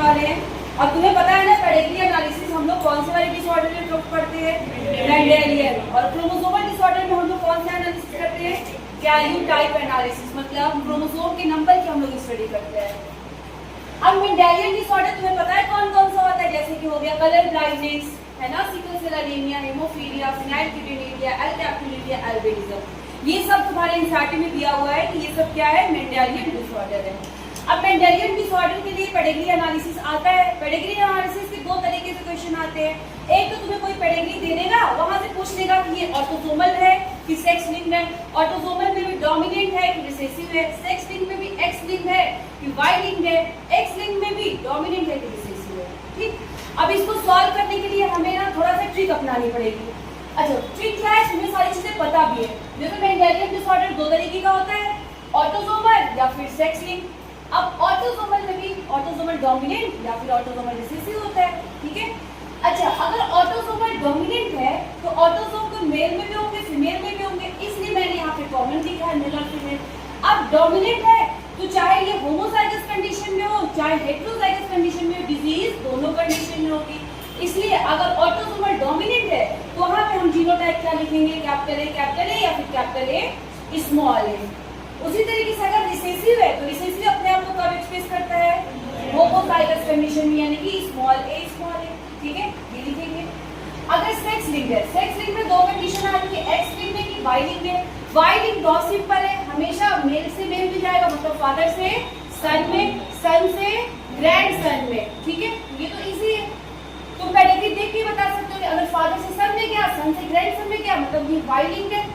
वाले हैं। अब तुम्हें पता है ना पेडिग्री एनालिसिस हम लोग कौन से वाले डिसऑर्डर में पढ़ते हैं, मेंडेलियन। और क्रोमोसोमल डिसऑर्डर में हम लोग कौन सा एनालिसिस करते हैं, कैरियोटाइप एनालिसिस, मतलब क्रोमोसोम के नंबर की हम लोग स्टडी करते हैं। अब मेंडेलियन डिसऑर्डर तुम्हें पता है कौन कौन सा होता है, जैसे कि हो गया कलर ब्लाइंडनेस, है ना, sickle cell anaemia, haemophilia, phenylketonuria, alkaptonuria, albinism, ये सब तुम्हारे एनसीईआरटी में दिया हुआ है कि ये सब क्या है, मेंडेलियन डिसऑर्डर है। अब मेंडेलियन डिसऑर्डर के लिए पेडिग्री एनालिसिस आता है। पेडिग्री एनालिसिस के दो तरीके से क्वेश्चन आते हैं। एक तो तुम्हें कोई पेडिग्री दे देगा, वहां से पूछ लेगा कि ये ऑटोसोमल है कि सेक्स लिंक्ड है, ऑटोसोमल में भी डोमिनेंट है कि रिसेसिव है, सेक्स लिंक में भी एक्स लिंक है कि वाई लिंक है, एक्स लिंक में भी डोमिनेंट है कि रिसेसिव है। ठीक, अब इसको सॉल्व करने के लिए हमें ना थोड़ा सा ट्रिक अपनानी पड़ेगी। अच्छा, ट्रिक क्या है, तुम्हें सारी चीजें पता भी है। जैसे मेंडेलियन डिसऑर्डर दो तरीके का होता है, ऑटोसोमल या फिर सेक्स लिंक। अब ऑटोसोमल में भी ऑटोसोमल डोमिनेंट या फिर ऑटोसोमल रिसेसिव होता है, ठीक है। अच्छा, अगर ऑटोसोमल डोमिनेंट है तो ऑटोसोम तो मेल में भी होंगे, फीमेल में भी होंगे, इसलिए मैंने यहाँ पे कॉमन लिखा है, मेल और फीमेल। अब डोमिनेंट है तो चाहे ये होमोजाइगस कंडीशन में हो चाहे हेटेरोजाइगस कंडीशन में हो, डिजीज दोनों कंडीशन में होगी। इसलिए अगर ऑटोसोमल डोमिनेंट है तो वहां पे हम जीनोटाइप क्या लिखेंगे, कैपिटल ए या फिर कैपिटल ए स्मॉल ए। उसी तरीके से अगर रिसेसिव है तो रिसेसिव अपने आप को कब एक्सप्रेस करता है, होमोजाइगस कंडीशन में, यानी कि स्मॉल ए, ठीक है, ये लिखेंगे। अगर सेक्स लिंक है, सेक्स लिंक में दो कंडीशन आ रही है, एक्स लिंक में कि वाई लिंक में। वाई लिंक बहुत सिंपल है, हमेशा मेल से मेल भी जाएगा, मतलब फादर से सन में, सन से ग्रैंड सन में, ठीक है, ये तो इजी है। तुम पेडिग्री देख के बता सकते हो कि अगर फादर से सन में गया, सन से ग्रैंड सन में गया, मतलब ये वाई लिंक है।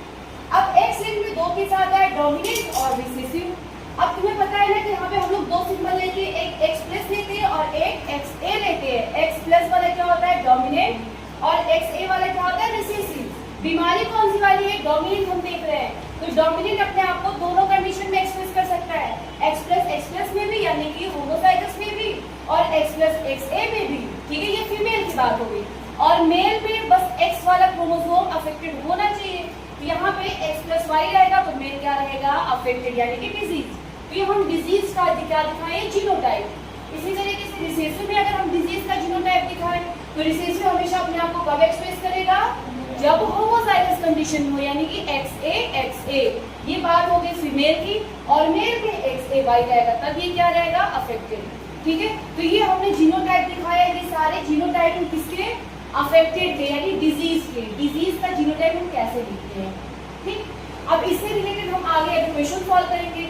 अब एक्स लिंक में दो के साथ है, डोमिनेंट और रिसेसिव। अब तुम्हें पता है ना कि यहाँ पे हम लोग दो सिंबल लेते हैं, एक एक्स प्लस लेते हैं और एक एक्स ए लेते हैं। एक्स प्लस वाला क्या होता है, डोमिनेंट, और एक्स ए वाला क्या होता है, रिसेसिव। बीमारी कौन सी वाली है, डोमिनेंट हम देख रहे हैं, तो डोमिनेंट अपने आप को दोनों कंडीशन में एक्सप्रेस कर सकता है, एक्स प्लस में भी, यानी कि होमोजाइगस में भी, और एक्स प्लस एक्स ए में भी, ठीक है, ये फीमेल की बात हो गई। और मेल में बस एक्स वाला क्रोमोसोम अफेक्टेड होना चाहिए, यहाँ पे x प्लस वाई रहेगा तो मेल क्या रहेगा, अफेक्टेड, यानी कि डिजीज। तो ये हम डिजीज का क्या दिखाएं, जीनोटाइप। इसी तरीके से रिसेसिव में अगर हम डिजीज का जीनोटाइप दिखाएं तो रिसेसिव हमेशा अपने आप को कब एक्सप्रेस करेगा, जब होमोजाइगस कंडीशन हो, यानी कि एक्स ए। ये बात हो गई फीमेल की, और मेल में एक्स ए वाई रहेगा, तब ये क्या रहेगा, अफेक्टेड, ठीक है। तो ये हमने जीनोटाइप दिखाया, ये सारे जीनोटाइप किसके, अफेक्टेड थे, यानी डिजीज के। डिजीज का जीनोटाइप हम कैसे लिखते हैं, ठीक। अब इससे रिलेटेड हम आगे क्वेश्चन सॉल्व करेंगे।